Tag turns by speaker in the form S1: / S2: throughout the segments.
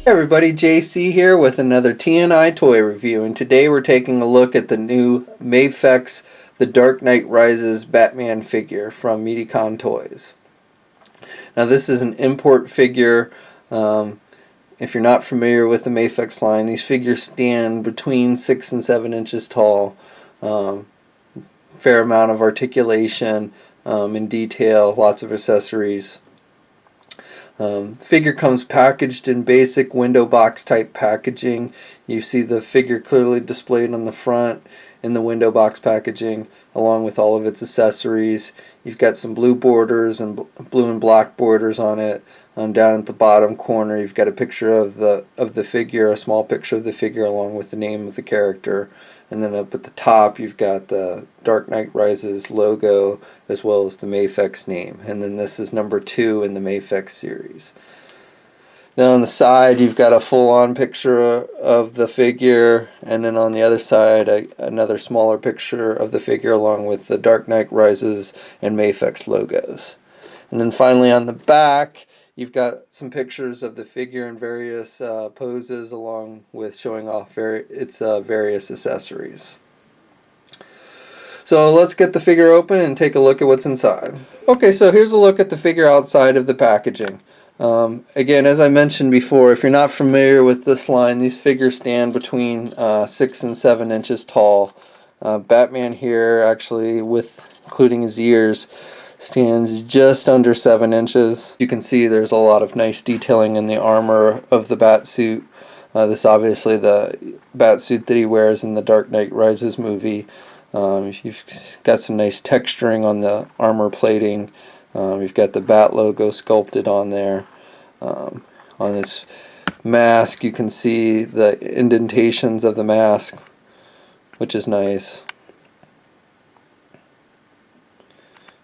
S1: Hey everybody, JC here with another TNI toy review, and today we're taking a look at the new MAFEX The Dark Knight Rises Batman figure from Medicon Toys. Now this is an import figure. If you're not familiar with the MAFEX line, these figures stand between 6 and 7 inches tall. Fair amount of articulation in detail, lots of accessories. Figure comes packaged in basic window box type packaging. You see the figure clearly displayed on the front in the window box packaging, along with all of its accessories. You've got some blue borders and blue and black borders on it. Down at the bottom corner, you've got a picture of the figure, a small picture of the figure, along with the name of the character. And then up at the top, you've got the Dark Knight Rises logo, as well as the MAFEX name. And then this is number 2 in the MAFEX series. Now on the side, you've got a full-on picture of the figure, and then on the other side, another smaller picture of the figure, along with the Dark Knight Rises and MAFEX logos. And then finally on the back, you've got some pictures of the figure in various poses, along with showing off its various accessories. So let's get the figure open and take a look at what's inside. Okay, so here's a look at the figure outside of the packaging. Again, as I mentioned before, if you're not familiar with this line, these figures stand between 6 and 7 inches tall. Batman here, actually, including his ears, stands just under 7 inches. You can see there's a lot of nice detailing in the armor of the bat suit. This is obviously the bat suit that he wears in the Dark Knight Rises movie. You've got some nice texturing on the armor plating. You've got the bat logo sculpted on there. On this mask, you can see the indentations of the mask, which is nice.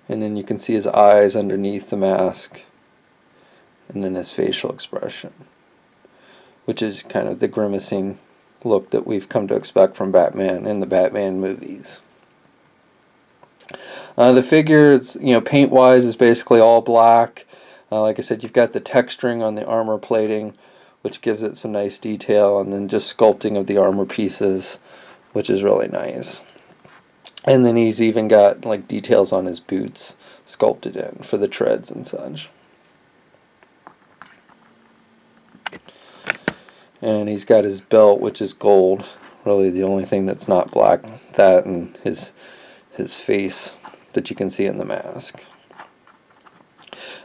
S1: And then you can see his eyes underneath the mask, and then his facial expression, which is kind of the grimacing look that we've come to expect from Batman in the Batman movies. The figure, paint-wise, is basically all black. Like I said, you've got the texturing on the armor plating, which gives it some nice detail, and then just sculpting of the armor pieces, which is really nice. And then he's even got like details on his boots sculpted in for the treads and such. And he's got his belt, which is gold. Really the only thing that's not black. That and his face that you can see in the mask.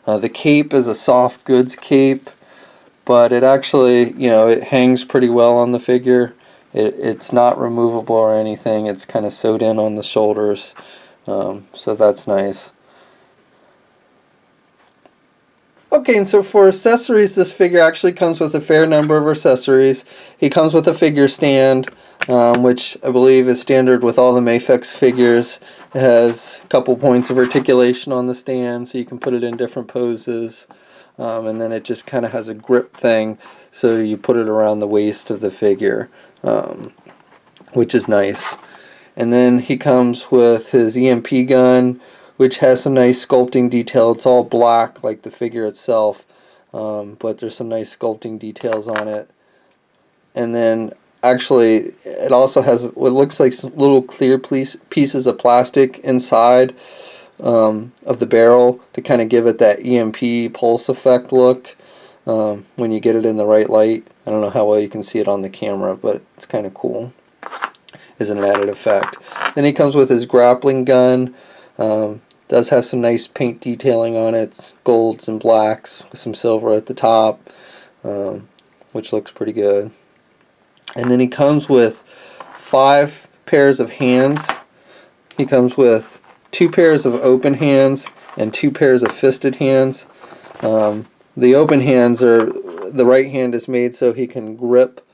S1: The cape is a soft goods cape, but it actually, it hangs pretty well on the figure. It's not removable or anything. It's kind of sewed in on the shoulders, so that's nice. Okay, and so for accessories, this figure actually comes with a fair number of accessories. He comes with a figure stand, which I believe is standard with all the MAFEX figures. It has a couple points of articulation on the stand, so you can put it in different poses. And then it just kind of has a grip thing, so you put it around the waist of the figure, which is nice. And then he comes with his EMP gun, which has some nice sculpting detail. It's all black like the figure itself, but there's some nice sculpting details on it. And then actually it also has what looks like some little clear pieces of plastic inside of the barrel to kind of give it that EMP pulse effect look when you get it in the right light. I don't know how well you can see it on the camera, but it's kind of cool as an added effect. Then he comes with his grappling gun. Does have some nice paint detailing on it. It's golds and blacks with some silver at the top, which looks pretty good. And then he comes with 5 pairs of hands. He comes with 2 pairs of open hands and 2 pairs of fisted hands. The open hands are, the right hand is made so he can grip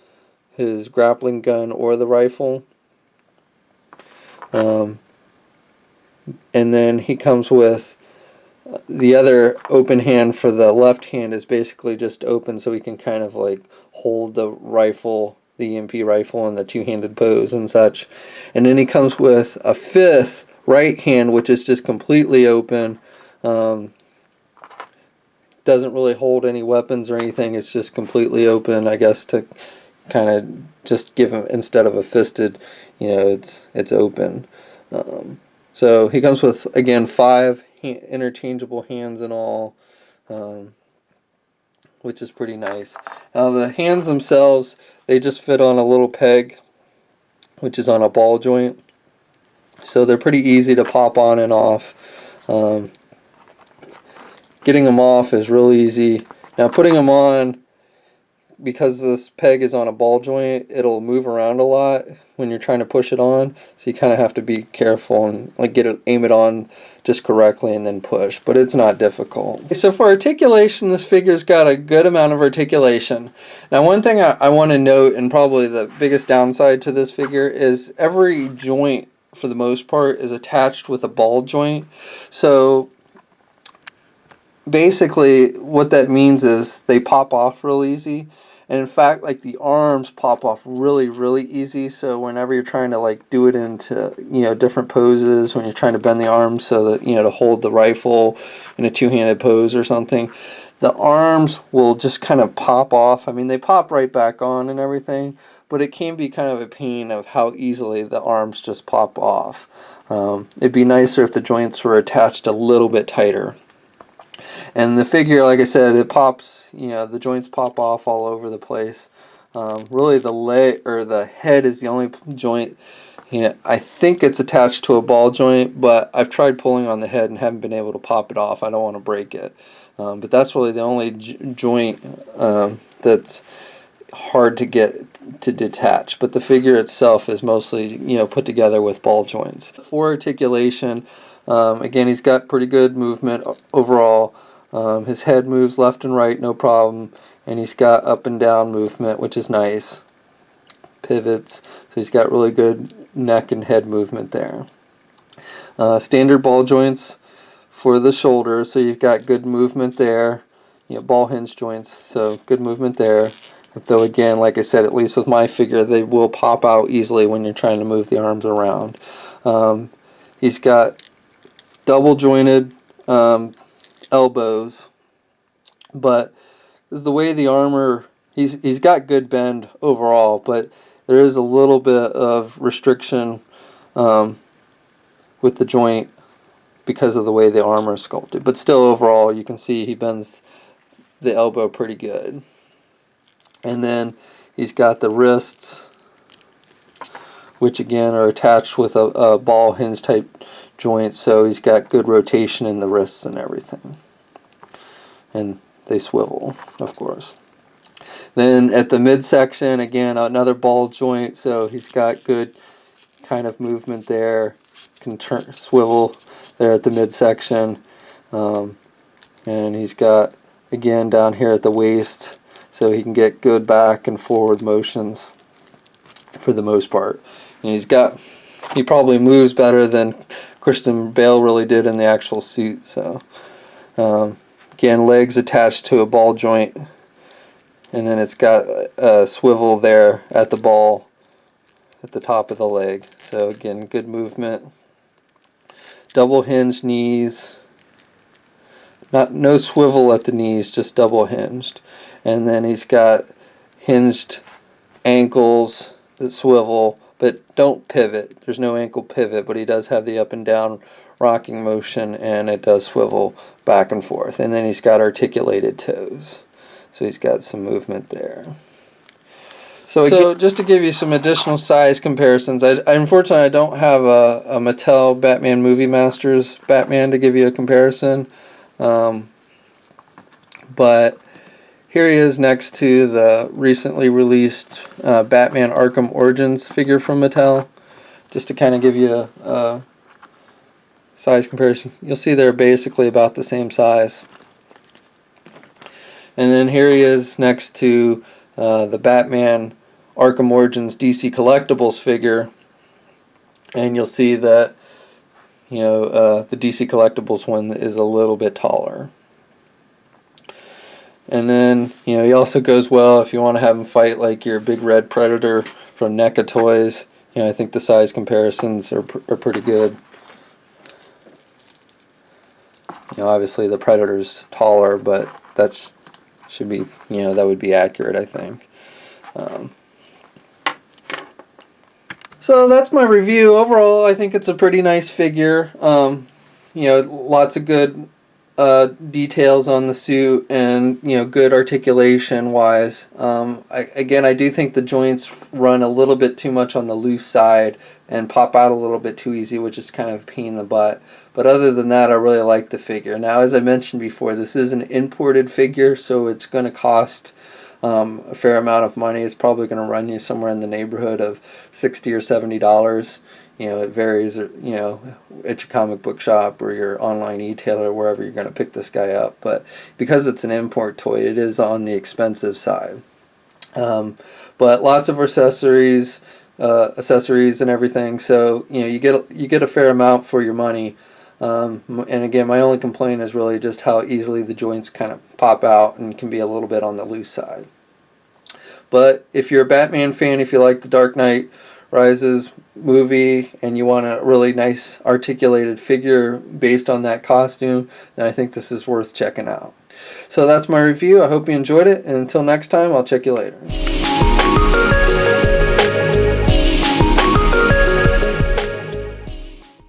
S1: his grappling gun or the rifle. And then he comes with the other open hand for the left hand is basically just open so he can kind of like hold the rifle, the EMP rifle, in the two-handed pose and such. And then he comes with a 5th right hand, which is just completely open, doesn't really hold any weapons or anything. It's just completely open, I guess, to kind of just give him, instead of a fisted, it's open. So he comes with, again, 5 interchangeable hands in all, which is pretty nice. Now the hands themselves, they just fit on a little peg, which is on a ball joint. So they're pretty easy to pop on and off. Getting them off is real easy. Now putting them on, because this peg is on a ball joint, it'll move around a lot when you're trying to push it on, so you kind of have to be careful and aim it on just correctly and then push, but it's not difficult. So for articulation, this figure's got a good amount of articulation. Now one thing I want to note, and probably the biggest downside to this figure, is every joint for the most part is attached with a ball joint. So basically what that means is they pop off real easy. And in fact, the arms pop off really, really easy. So whenever you're trying to do it into, different poses, when you're trying to bend the arms so that, to hold the rifle in a two-handed pose or something, the arms will just kind of pop off. I mean, they pop right back on and everything, but it can be kind of a pain of how easily the arms just pop off. It'd be nicer if the joints were attached a little bit tighter. And the figure, like I said, it pops, the joints pop off all over the place. Really the leg, or the head, is the only joint. I think it's attached to a ball joint, but I've tried pulling on the head and haven't been able to pop it off. I don't want to break it. But that's really the only joint that's hard to get to detach. But the figure itself is mostly, put together with ball joints. For articulation, again, he's got pretty good movement overall. His head moves left and right, no problem, and he's got up and down movement, which is nice. Pivots, so he's got really good neck and head movement there. Standard ball joints for the shoulders, so you've got good movement there. Ball hinge joints, so good movement there. Though again, like I said, at least with my figure, they will pop out easily when you're trying to move the arms around. He's got double jointed elbows, but is the way the armor, he's got good bend overall, but there is a little bit of restriction with the joint because of the way the armor is sculpted. But still, overall, you can see he bends the elbow pretty good. And then he's got the wrists, which again are attached with a ball hinge type joint, so he's got good rotation in the wrists and everything. And they swivel, of course. Then at the midsection, again, another ball joint, so he's got good kind of movement there. Can swivel there at the midsection. And he's got, again, down here at the waist, so he can get good back and forward motions for the most part. And he probably moves better than Christian Bale really did in the actual suit. So again, legs attached to a ball joint, and then it's got a swivel there at the ball at the top of the leg. So again, good movement. Double hinged knees, no swivel at the knees, just double hinged. And then he's got hinged ankles that swivel but don't pivot. There's no ankle pivot, but he does have the up and down rocking motion, and it does swivel back and forth. And then he's got articulated toes, so he's got some movement there. So just to give you some additional size comparisons, unfortunately I don't have a Mattel Batman Movie Masters Batman to give you a comparison, but here he is next to the recently released Batman Arkham Origins figure from Mattel, just to kind of give you a size comparison. You'll see they're basically about the same size. And then here he is next to the Batman Arkham Origins DC Collectibles figure, and you'll see that the DC Collectibles one is a little bit taller. And then he also goes well if you want to have him fight like your big red Predator from NECA Toys. I think the size comparisons are pretty good. Obviously the Predator's taller, but should be, you know, that would be accurate, I think. So that's my review. Overall, I think it's a pretty nice figure. You know, lots of good details on the suit, and, you know, good articulation wise. Again, I do think the joints run a little bit too much on the loose side and pop out a little bit too easy, which is kind of a pain in the butt. But other than that, I really like the figure. Now, as I mentioned before, this is an imported figure, so it's going to cost a fair amount of money. It's probably going to run you somewhere in the neighborhood of $60 or $70. You know, it varies, you know, at your comic book shop or your online e-tailer, wherever you're going to pick this guy up. But because it's an import toy, it is on the expensive side. But lots of accessories and everything. So, you know, you get a fair amount for your money. And again, my only complaint is really just how easily the joints kind of pop out and can be a little bit on the loose side. But if you're a Batman fan, if you like the Dark Knight Rises movie and you want a really nice articulated figure based on that costume, then I think this is worth checking out. So that's my review. I hope you enjoyed it, and until next time, I'll check you later.